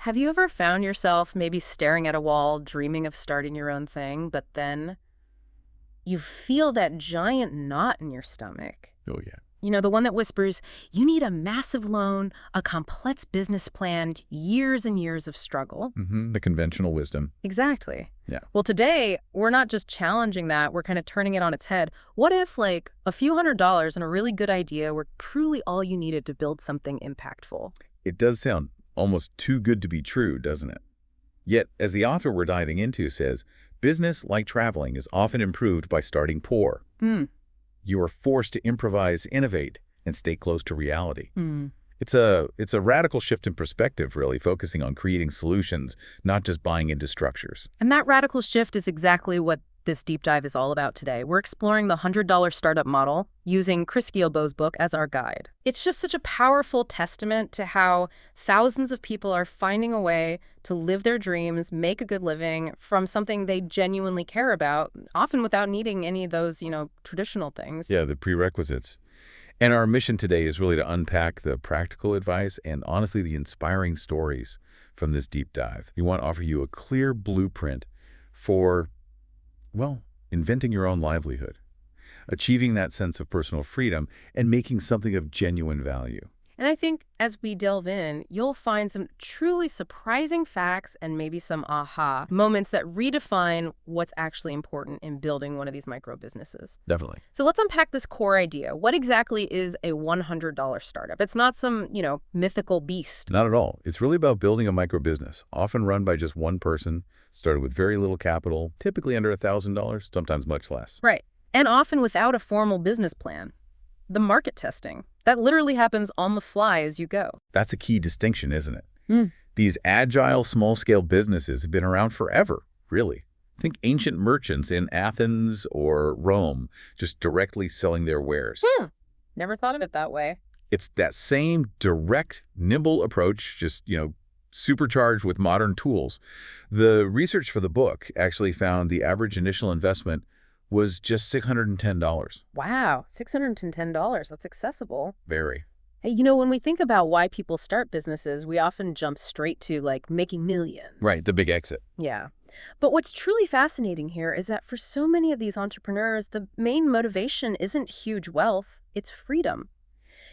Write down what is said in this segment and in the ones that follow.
Have you ever found yourself maybe staring at a wall, dreaming of starting your own thing, but then you feel that giant knot in your stomach? Oh, yeah. You know, the one that whispers, you need a massive loan, a complex business plan, years and years of struggle. The conventional wisdom. Exactly. Yeah. Well, today, we're not just challenging that, we're kind of turning it on its head. What if, like, a few $100s and a really good idea were truly all you needed to build something impactful? It does sound almost too good to be true, doesn't it? Yet, as the author we're diving into says, business, like traveling, is often improved by starting poor. You are forced to improvise, innovate, and stay close to reality. It's a radical shift in perspective, really, focusing on creating solutions, not just buying into structures. And that radical shift is exactly what this deep dive is all about today. We're exploring the $100 startup model using Chris Guillebeau's book as our guide. It's just such a powerful testament to how thousands of people are finding a way to live their dreams, make a good living from something they genuinely care about, often without needing any of those, traditional things. Yeah, the prerequisites. And our mission today is really to unpack the practical advice and, honestly, the inspiring stories from this deep dive. We want to offer you a clear blueprint for, well, inventing your own livelihood, achieving that sense of personal freedom, and making something of genuine value. And I think as we delve in, you'll find some truly surprising facts and maybe some aha moments that redefine what's actually important in building one of these micro businesses. Definitely. So let's unpack this core idea. What exactly is a $100 startup? It's not some, mythical beast. Not at all. It's really about building a micro business, often run by just one person, started with very little capital, typically under $1,000, sometimes much less. Right. And often without a formal business plan. The market testing. That literally happens on the fly as you go. That's a key distinction, isn't it? These agile, small-scale businesses have been around forever, really. Think ancient merchants in Athens or Rome just directly selling their wares. Never thought of it that way. It's that same direct, nimble approach, just, supercharged with modern tools. The research for the book actually found the average initial investment was just $610. Wow, $610. That's accessible. Very. Hey, when we think about why people start businesses, we often jump straight to, making millions. Right, the big exit. Yeah. But what's truly fascinating here is that for so many of these entrepreneurs, the main motivation isn't huge wealth, it's freedom.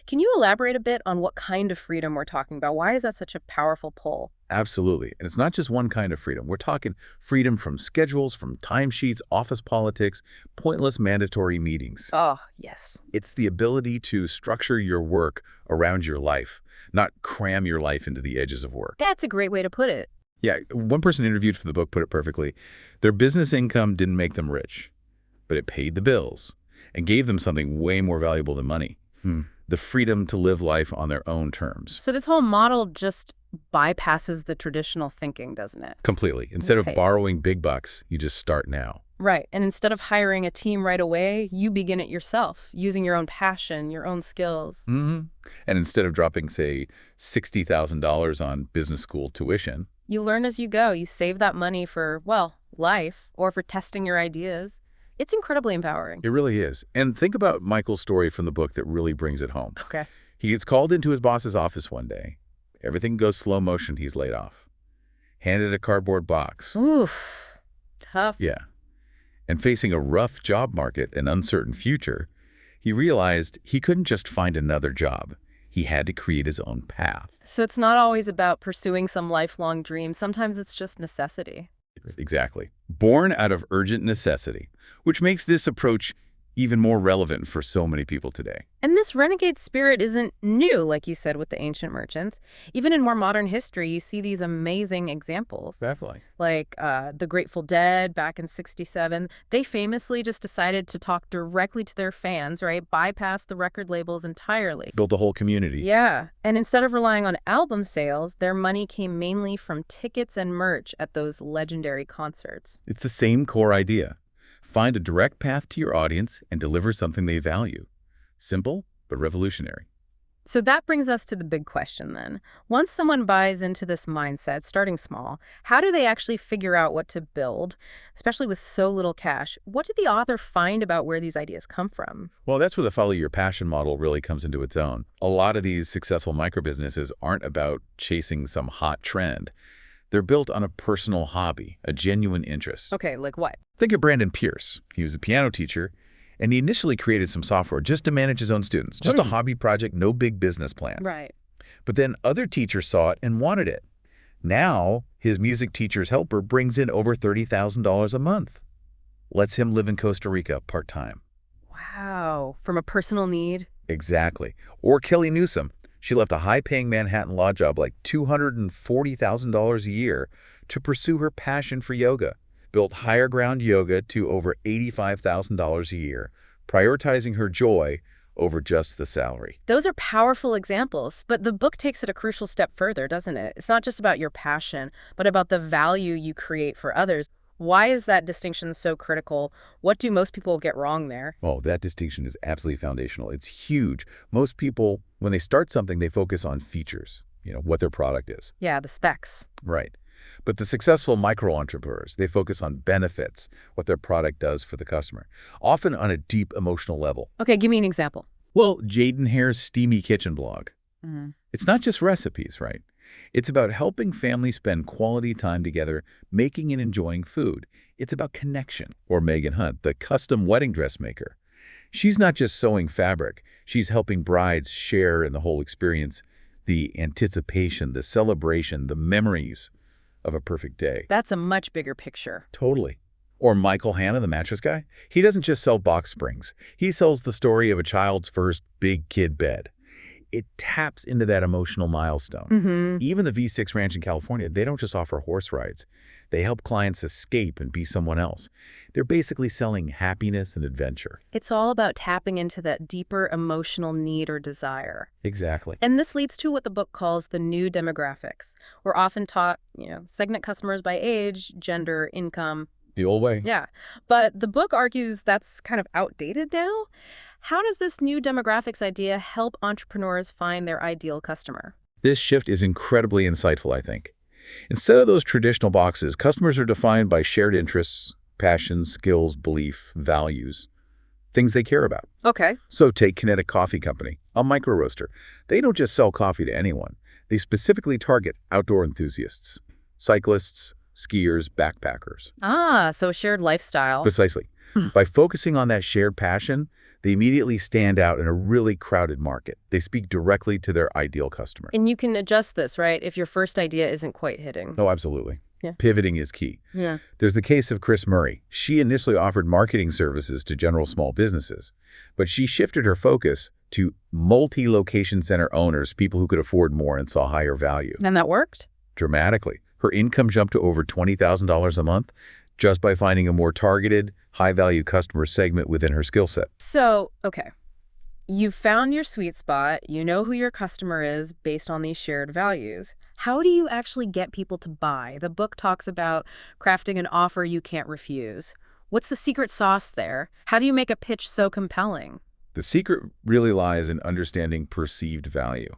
Can you elaborate a bit on what kind of freedom we're talking about? Why is that such a powerful pull? Absolutely. And it's not just one kind of freedom. We're talking freedom from schedules, from timesheets, office politics, pointless mandatory meetings. Oh, yes. It's the ability to structure your work around your life, not cram your life into the edges of work. That's a great way to put it. Yeah, one person interviewed for the book put it perfectly. Their business income didn't make them rich, but it paid the bills and gave them something way more valuable than money. The freedom to live life on their own terms. So this whole model just bypasses the traditional thinking, doesn't it? Completely. Instead of borrowing big bucks, you just start now. Right. And instead of hiring a team right away, you begin it yourself, using your own passion, your own skills. And instead of dropping, say, $60,000 on business school tuition, you learn as you go. You save that money for, life, or for testing your ideas. It's incredibly empowering. It really is. And think about Michael's story from the book that really brings it home. Okay. He gets called into his boss's office one day. Everything goes slow motion. He's laid off. Handed a cardboard box. Oof. Tough. Yeah. And facing a rough job market and uncertain future, he realized he couldn't just find another job. He had to create his own path. So it's not always about pursuing some lifelong dream. Sometimes it's just necessity. Exactly. Born out of urgent necessity, which makes this approach even more relevant for so many people today. And this renegade spirit isn't new, like you said, with the ancient merchants. Even in more modern history, you see these amazing examples. Definitely. Like the Grateful Dead back in '67. They famously just decided to talk directly to their fans, right? Bypass the record labels entirely. Built a whole community. Yeah. And instead of relying on album sales, their money came mainly from tickets and merch at those legendary concerts. It's the same core idea. Find a direct path to your audience and deliver something they value. Simple, but revolutionary. So that brings us to the big question then. Once someone buys into this mindset, starting small, how do they actually figure out what to build, especially with so little cash? What did the author find about where these ideas come from? Well, that's where the follow your passion model really comes into its own. A lot of these successful microbusinesses aren't about chasing some hot trend. They're built on a personal hobby, a genuine interest. Okay, like what? Think of Brandon Pierce. He was a piano teacher, and he initially created some software just to manage his own students. Just a hobby project, no big business plan. Right. But then other teachers saw it and wanted it. Now, his music teacher's helper brings in over $30,000 a month. Lets him live in Costa Rica part-time. Wow. From a personal need? Exactly. Or Kelly Newsom. She left a high-paying Manhattan law job like $240,000 a year to pursue her passion for yoga. Built Higher Ground Yoga to over $85,000 a year, prioritizing her joy over just the salary. Those are powerful examples, but the book takes it a crucial step further, doesn't it? It's not just about your passion, but about the value you create for others. Why is that distinction so critical? What do most people get wrong there? Oh, that distinction is absolutely foundational. It's huge. Most people, when they start something, they focus on features, what their product is. Yeah, the specs. Right. But the successful micro-entrepreneurs, they focus on benefits, what their product does for the customer, often on a deep emotional level. Okay, give me an example. Well, Jaden Hare's Steamy Kitchen blog. Mm. It's not just recipes, right? It's about helping families spend quality time together, making and enjoying food. It's about connection. Or Megan Hunt, the custom wedding dressmaker. She's not just sewing fabric. She's helping brides share in the whole experience, the anticipation, the celebration, the memories of a perfect day. That's a much bigger picture. Totally. Or Michael Hanna, the mattress guy. He doesn't just sell box springs. He sells the story of a child's first big kid bed. It taps into that emotional milestone. Mm-hmm. Even the V6 Ranch in California, they don't just offer horse rides. They help clients escape and be someone else. They're basically selling happiness and adventure. It's all about tapping into that deeper emotional need or desire. Exactly. And this leads to what the book calls the new demographics. We're often taught, segment customers by age, gender, income. The old way. Yeah. But the book argues that's kind of outdated now. How does this new demographics idea help entrepreneurs find their ideal customer? This shift is incredibly insightful, I think. Instead of those traditional boxes, customers are defined by shared interests, passions, skills, belief, values, things they care about. Okay. So take Kinetic Coffee Company, a micro roaster. They don't just sell coffee to anyone. They specifically target outdoor enthusiasts, cyclists, skiers, backpackers. Ah, so shared lifestyle. Precisely. By focusing on that shared passion, they immediately stand out in a really crowded market. They speak directly to their ideal customer. And you can adjust this, right, if your first idea isn't quite hitting. Oh, absolutely. Yeah. Pivoting is key. Yeah. There's the case of Chris Murray. She initially offered marketing services to general small businesses, but she shifted her focus to multi-location center owners, people who could afford more and saw higher value. And that worked? Dramatically. Her income jumped to over $20,000 a month just by finding a more targeted, high-value customer segment within her skill set. So, okay. You've found your sweet spot. You know who your customer is based on these shared values. How do you actually get people to buy? The book talks about crafting an offer you can't refuse. What's the secret sauce there? How do you make a pitch so compelling? The secret really lies in understanding perceived value.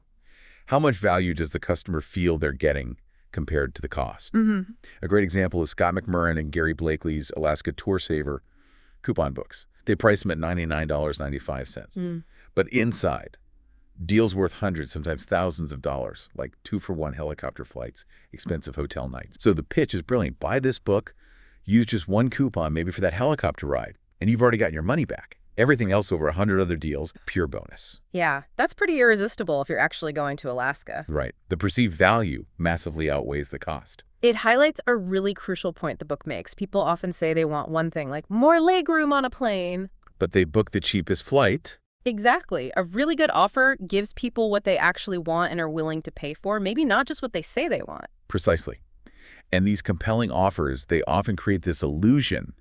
How much value does the customer feel they're getting compared to the cost? Mm-hmm. A great example is Scott McMurran and Gary Blakely's Alaska Tour Saver coupon books. They price them at $99.95. But inside, deals worth hundreds, sometimes thousands of dollars, like 2-for-1 helicopter flights, expensive hotel nights. So the pitch is brilliant. Buy this book, use just one coupon maybe for that helicopter ride, and you've already gotten your money back. Everything else over 100 other deals, pure bonus. Yeah, that's pretty irresistible if you're actually going to Alaska. Right. The perceived value massively outweighs the cost. It highlights a really crucial point the book makes. People often say they want one thing, like more legroom on a plane. But they book the cheapest flight. Exactly. A really good offer gives people what they actually want and are willing to pay for, maybe not just what they say they want. Precisely. And these compelling offers, they often create this illusion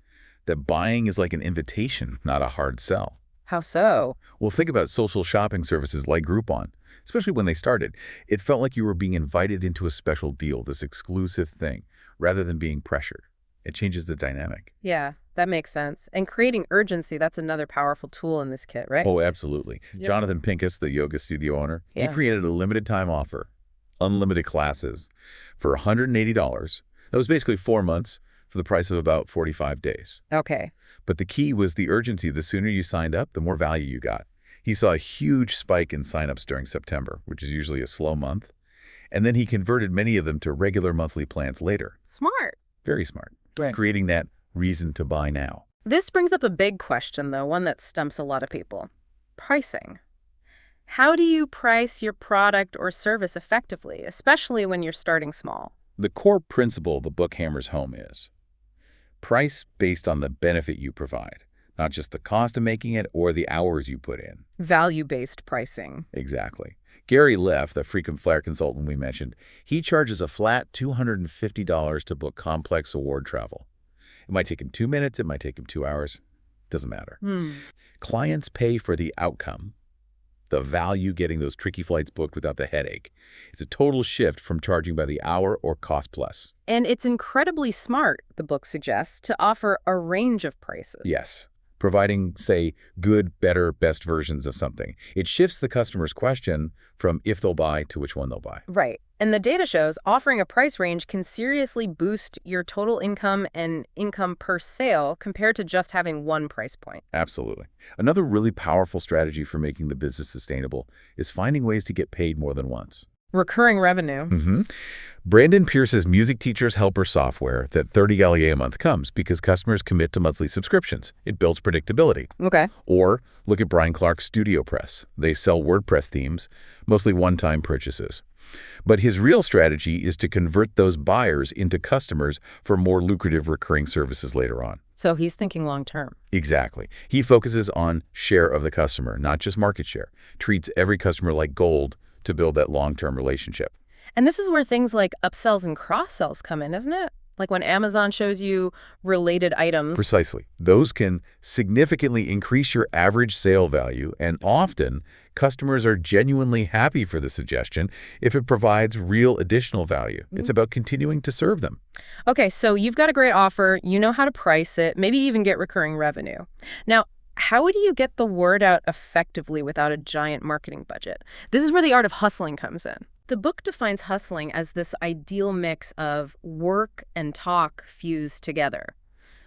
that buying is like an invitation, not a hard sell. How so? Well, think about social shopping services like Groupon. Especially when they started, it felt like you were being invited into a special deal, this exclusive thing, rather than being pressured. It changes the dynamic. Yeah, that makes sense. And creating urgency, that's another powerful tool in this kit, right? Oh, absolutely. Yep. Jonathan Pincus, the yoga studio owner, he Yeah. created a limited time offer, unlimited classes, for $180. That was basically 4 months for the price of about 45 days. Okay. But the key was the urgency. The sooner you signed up, the more value you got. He saw a huge spike in signups during September, which is usually a slow month. And then he converted many of them to regular monthly plans later. Smart. Very smart. Creating that reason to buy now. This brings up a big question, though, one that stumps a lot of people. Pricing. How do you price your product or service effectively, especially when you're starting small? The core principle the book hammers home is price based on the benefit you provide, not just the cost of making it or the hours you put in. Value-based pricing. Exactly. Gary Leff, the frequent flyer consultant we mentioned, he charges a flat $250 to book complex award travel. It might take him 2 minutes, it might take him 2 hours. Doesn't matter. Clients pay for the outcome, the value getting those tricky flights booked without the headache. It's a total shift from charging by the hour or cost plus. And it's incredibly smart, the book suggests, to offer a range of prices. Yes. Providing, say, good, better, best versions of something. It shifts the customer's question from if they'll buy to which one they'll buy. Right. And the data shows offering a price range can seriously boost your total income and income per sale compared to just having one price point. Absolutely. Another really powerful strategy for making the business sustainable is finding ways to get paid more than once. Recurring revenue. Brandon Pierce's Music Teacher's Helper software that $30 a month comes because customers commit to monthly subscriptions. It builds predictability. Okay. Or look at Brian Clark's Studio Press. They sell WordPress themes, mostly one-time purchases. But his real strategy is to convert those buyers into customers for more lucrative recurring services later on. So he's thinking long term. Exactly. He focuses on share of the customer, not just market share. Treats every customer like gold to build that long-term relationship. And this is where things like upsells and cross-sells come in, isn't it? Like when Amazon shows you related items. Precisely. Those can significantly increase your average sale value, and often customers are genuinely happy for the suggestion if it provides real additional value. It's about continuing to serve them. Okay, so you've got a great offer, you know how to price it, maybe even get recurring revenue. Now, how do you get the word out effectively without a giant marketing budget? This is where the art of hustling comes in. The book defines hustling as this ideal mix of work and talk fused together.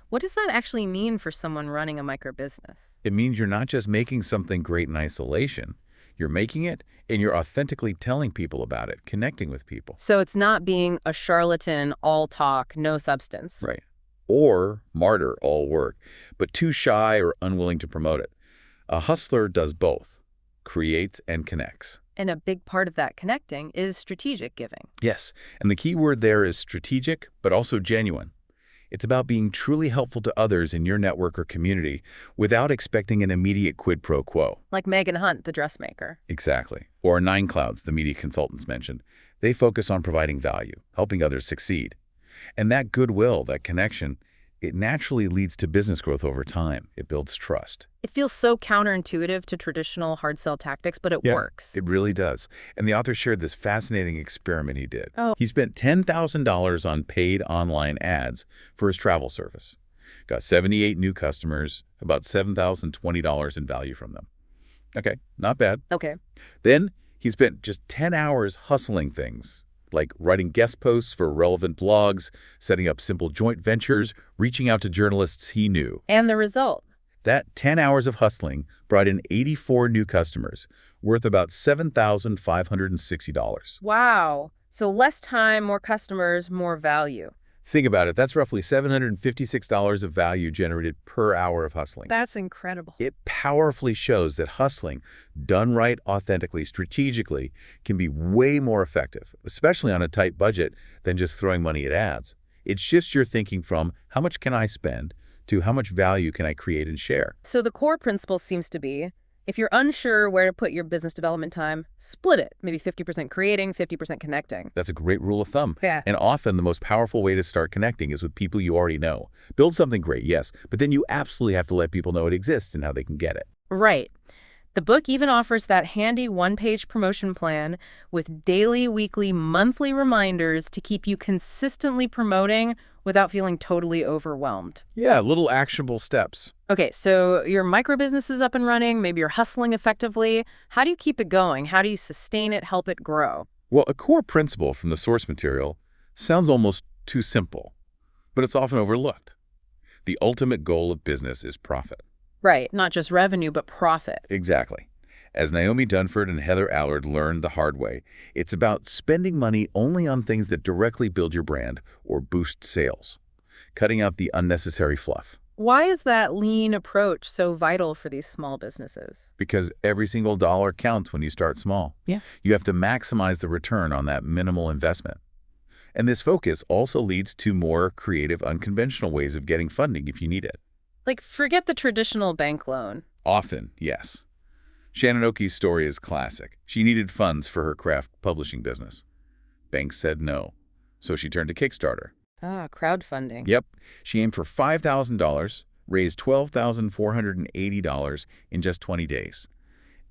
What does that actually mean for someone running a micro-business? It means you're not just making something great in isolation. You're making it, and you're authentically telling people about it, connecting with people. So it's not being a charlatan, all talk, no substance. Right. Or martyr, all work, but too shy or unwilling to promote it. A hustler does both, creates and connects. And a big part of that connecting is strategic giving. Yes, and the key word there is strategic, but also genuine. It's about being truly helpful to others in your network or community without expecting an immediate quid pro quo. Like Megan Hunt, the dressmaker. Exactly. Or Nine Clouds, the media consultants mentioned. They focus on providing value, helping others succeed. And that goodwill, that connection, it naturally leads to business growth over time. It builds trust. It feels so counterintuitive to traditional hard sell tactics, but it works. It really does. And the author shared this fascinating experiment he did. Oh. He spent $10,000 on paid online ads for his travel service. Got 78 new customers, about $7,020 in value from them. Okay, not bad. Okay. Then he spent just 10 hours hustling things, like writing guest posts for relevant blogs, setting up simple joint ventures, reaching out to journalists he knew. And the result? That 10 hours of hustling brought in 84 new customers, worth about $7,560. Wow. So less time, more customers, more value. Think about it. That's roughly $756 of value generated per hour of hustling. That's incredible. It powerfully shows that hustling, done right, authentically, strategically, can be way more effective, especially on a tight budget, than just throwing money at ads. It shifts your thinking from how much can I spend to how much value can I create and share. So the core principle seems to be, if you're unsure where to put your business development time, split it. Maybe 50% creating, 50% connecting. That's a great rule of thumb. Yeah. And often the most powerful way to start connecting is with people you already know. Build something great, yes, but then you absolutely have to let people know it exists and how they can get it. Right. The book even offers that handy one-page promotion plan with daily, weekly, monthly reminders to keep you consistently promoting without feeling totally overwhelmed. Yeah, little actionable steps. Okay, so your micro business is up and running, maybe you're hustling effectively. How do you keep it going? How do you sustain it, help it grow? Well, a core principle from the source material sounds almost too simple, but it's often overlooked. The ultimate goal of business is profit. Right, not just revenue, but profit. Exactly. As Naomi Dunford and Heather Allard learned the hard way, it's about spending money only on things that directly build your brand or boost sales, cutting out the unnecessary fluff. Why is that lean approach so vital for these small businesses? Because every single dollar counts when you start small. Yeah. You have to maximize the return on that minimal investment. And this focus also leads to more creative, unconventional ways of getting funding if you need it. Like, forget the traditional bank loan. Often, yes. Shannon Oki's story is classic. She needed funds for her craft publishing business. Banks said no, so she turned to Kickstarter. Ah, crowdfunding. Yep, she aimed for $5,000, raised $12,480 in just 20 days.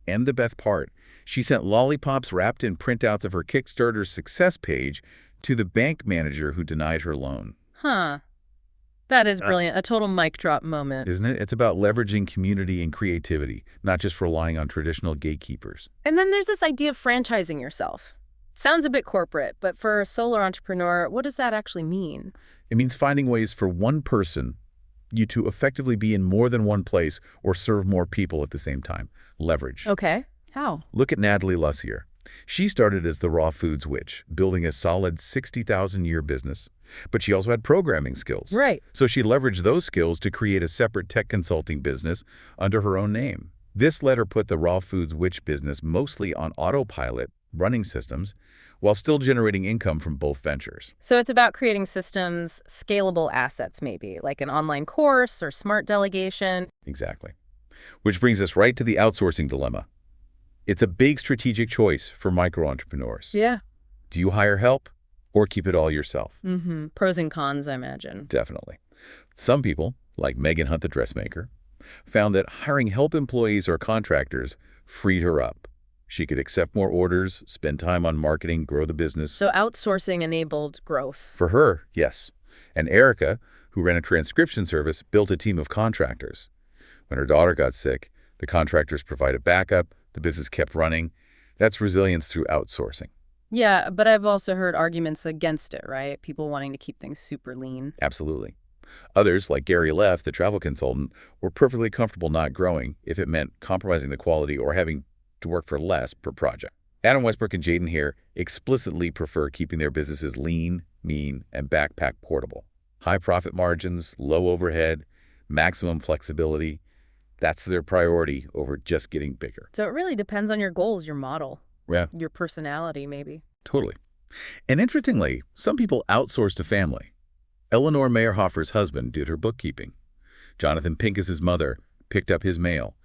And the best part, she sent lollipops wrapped in printouts of her Kickstarter success page to the bank manager who denied her loan. Huh. That is brilliant. A total mic drop moment. Isn't it? It's about leveraging community and creativity, not just relying on traditional gatekeepers. And then there's this idea of franchising yourself. Sounds a bit corporate, but for a solo entrepreneur, what does that actually mean? It means finding ways for one person, you to effectively be in more than one place or serve more people at the same time. Leverage. Okay. How? Look at Natalie Lussier. She started as the raw foods witch, building a solid 60,000-year business. But she also had programming skills. Right. So she leveraged those skills to create a separate tech consulting business under her own name. This let her put the raw foods witch business mostly on autopilot, running systems, while still generating income from both ventures. So it's about creating systems, scalable assets maybe, like an online course or smart delegation. Exactly. Which brings us right to the outsourcing dilemma. It's a big strategic choice for micro-entrepreneurs. Yeah. Do you hire help or keep it all yourself? Mm-hmm. Pros and cons, I imagine. Definitely. Some people, like Megan Hunt the dressmaker, found that hiring help employees or contractors freed her up. She could accept more orders, spend time on marketing, grow the business. So outsourcing enabled growth. For her, yes. And Erica, who ran a transcription service, built a team of contractors. When her daughter got sick, the contractors provided backup, the business kept running. That's resilience through outsourcing. Yeah, but I've also heard arguments against it, right? People wanting to keep things super lean. Absolutely. Others, like Gary Leff, the travel consultant, were perfectly comfortable not growing if it meant compromising the quality or having to work for less per project. Adam Westbrook and Jaden Hare explicitly prefer keeping their businesses lean, mean, and backpack portable. High profit margins, low overhead, maximum flexibility. That's their priority over just getting bigger. So it really depends on your goals, your model, Yeah, your personality maybe. totally. And interestingly, some people outsource to family. Eleanor Meyerhofer's husband did her bookkeeping. Jonathan Pincus's mother picked up his mail.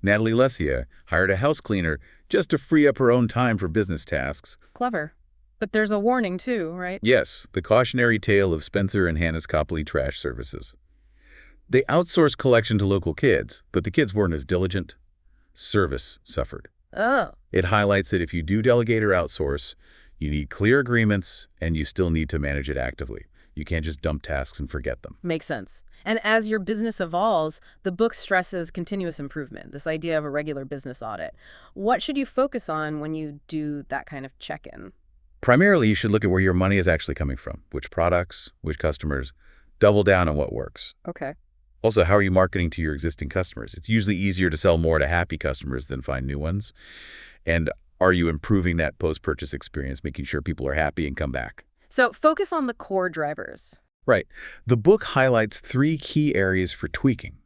Natalie Lussier hired a house cleaner just to free up her own time for business tasks. Clever. But there's a warning too, right? Yes, the cautionary tale of Spencer and Hannah's Copley Trash Services. They outsourced collection to local kids, but the kids weren't as diligent. Service suffered. Oh. It highlights that if you do delegate or outsource, you need clear agreements and you still need to manage it actively. You can't just dump tasks and forget them. Makes sense. And as your business evolves, the book stresses continuous improvement, this idea of a regular business audit. What should you focus on when you do that kind of check-in? Primarily, you should look at where your money is actually coming from, which products, which customers, double down on what works. Okay. Also, how are you marketing to your existing customers? It's usually easier to sell more to happy customers than find new ones. And are you improving that post-purchase experience, making sure people are happy and come back? So focus on the core drivers. Right. The book highlights 3 key areas for tweaking.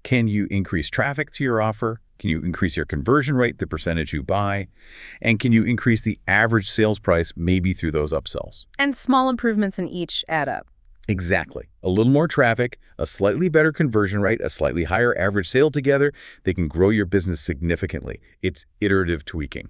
Can you increase traffic to your offer? Can you increase your conversion rate, the percentage you buy? And can you increase the average sales price, maybe through those upsells? And small improvements in each add up. Exactly. A little more traffic, a slightly better conversion rate, a slightly higher average sale together, they can grow your business significantly. It's iterative tweaking.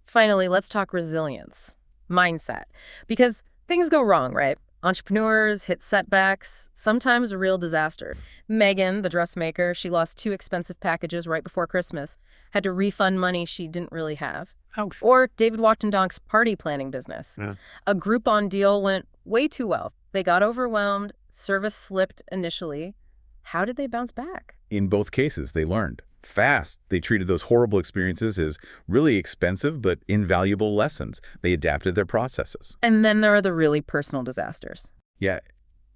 Finally, let's talk resilience, mindset. Because things go wrong, right? Entrepreneurs hit setbacks, sometimes a real disaster. Megan, the dressmaker, she lost 2 expensive packages right before Christmas, had to refund money she didn't really have. Ouch. Or David Wachtendonk's party planning business. Yeah. A Groupon deal went way too well. They got overwhelmed, service slipped initially. How did they bounce back? In both cases, they learned fast. They treated those horrible experiences as really expensive but invaluable lessons. They adapted their processes. And then there are the really personal disasters. Yeah,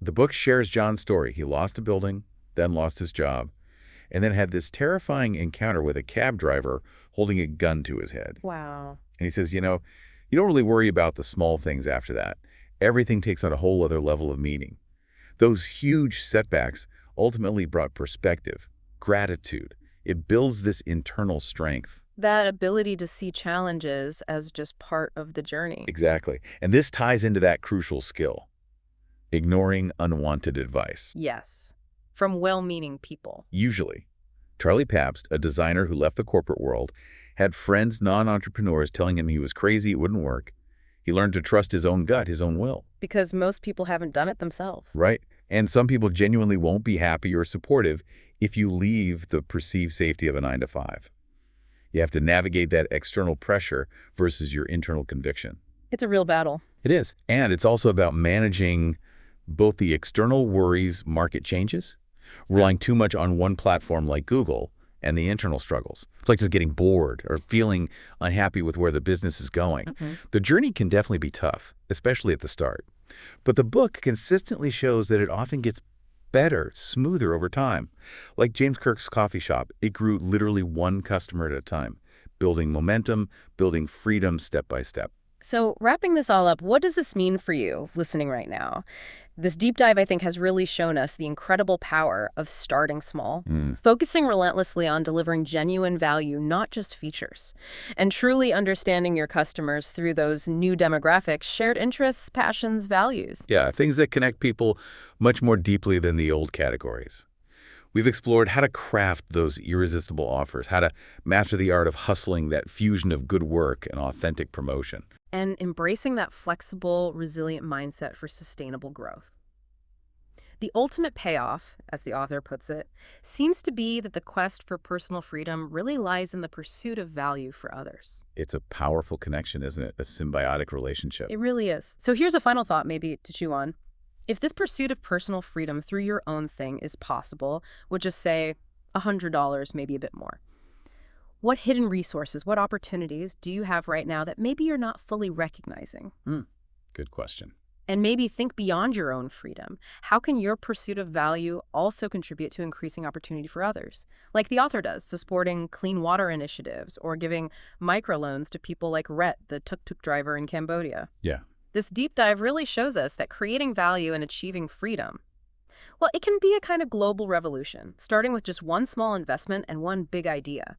the book shares John's story. He lost a building, then lost his job, and then had this terrifying encounter with a cab driver holding a gun to his head. Wow. And he says, you don't really worry about the small things after that. Everything takes on a whole other level of meaning. Those huge setbacks ultimately brought perspective, gratitude. It builds this internal strength. That ability to see challenges as just part of the journey. Exactly. And this ties into that crucial skill, ignoring unwanted advice. Yes, from well-meaning people. Usually. Charlie Pabst, a designer who left the corporate world, had friends, non-entrepreneurs, telling him he was crazy, it wouldn't work. He learned to trust his own gut, his own will. Because most people haven't done it themselves. Right. And some people genuinely won't be happy or supportive if you leave the perceived safety of a 9-to-5. You have to navigate that external pressure versus your internal conviction. It's a real battle. It is. And it's also about managing both the external worries, market changes, relying too much on one platform like Google, and the internal struggles. It's like just getting bored or feeling unhappy with where the business is going. The journey can definitely be tough, especially at the start. But the book consistently shows that it often gets better, smoother over time. Like James Kirk's coffee shop, it grew literally one customer at a time, building momentum, building freedom step by step. So wrapping this all up, what does this mean for you listening right now? This deep dive, I think, has really shown us the incredible power of starting small, focusing relentlessly on delivering genuine value, not just features, and truly understanding your customers through those new demographics, shared interests, passions, values. Yeah, things that connect people much more deeply than the old categories. We've explored how to craft those irresistible offers, how to master the art of hustling, that fusion of good work and authentic promotion. And embracing that flexible, resilient mindset for sustainable growth. The ultimate payoff, as the author puts it, seems to be that the quest for personal freedom really lies in the pursuit of value for others. It's a powerful connection, isn't it? A symbiotic relationship. It really is. So here's a final thought maybe to chew on. If this pursuit of personal freedom through your own thing is possible, with just say $100, maybe a bit more, what hidden resources, what opportunities do you have right now that maybe you're not fully recognizing? Good question. And maybe think beyond your own freedom. How can your pursuit of value also contribute to increasing opportunity for others? Like the author does, supporting clean water initiatives or giving microloans to people like Rhett, the tuk-tuk driver in Cambodia. Yeah. This deep dive really shows us that creating value and achieving freedom, well, it can be a kind of global revolution, starting with just one small investment and one big idea.